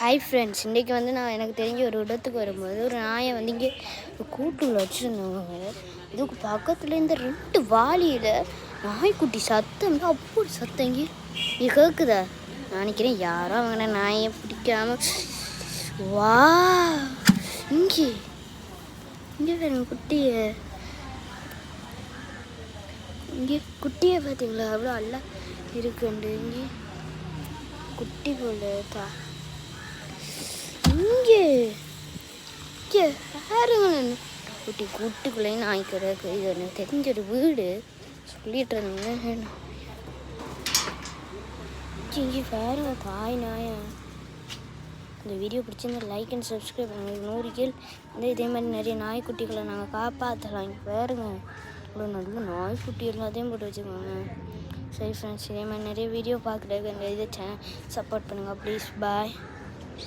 Hi friends, இன்றைக்கி நான் எனக்கு தெரிஞ்ச ஒரு இடத்துக்கு வரும்போது ஒரு நாயை இங்கே கூட்டுள்ள வச்சுருந்தாங்க. இதுக்கு பக்கத்தில் இந்த 2 வாளியில் நாய்க்குட்டி சத்தம் அப்போ ஒரு சத்தம் இங்கே கேட்குதா? நான் நினைக்கிறேன் யாரோ அவங்க நாயை பிடிக்காம. வா, இங்கே வேணும் குட்டியை, இங்கே குட்டியை பார்த்தீங்களா? அவ்வளோ அல்ல இருக்குண்டு. இங்கே குட்டி போல தா இங்கே பாருங்க, குட்டி கூட்டுக்குள்ளேயும் நாய் கிடக்கு. இது எனக்கு தெரிஞ்ச ஒரு வீடு சொல்லிட்டு இருந்தேங்க. இங்கே பாருங்க, தாய் நாயா. இந்த வீடியோ பிடிச்சிருந்தா லைக் அண்ட் சப்ஸ்கிரைப் பண்ணுங்க. 100 கீழ் இதே மாதிரி நிறைய நாய்க்குட்டிகளை நாங்கள் காப்பாற்றலாம். இங்கே பாருங்க, இவ்வளோ நல்ல நாய்க்குட்டி எல்லாத்தையும் போட்டு வச்சுக்கோங்க. சரி ஃப்ரெண்ட்ஸ், இதே மாதிரி நிறைய வீடியோ பார்க்குறதுக்கு இந்த இதை சப்போர்ட் பண்ணுங்கள் ப்ளீஸ். பாய்.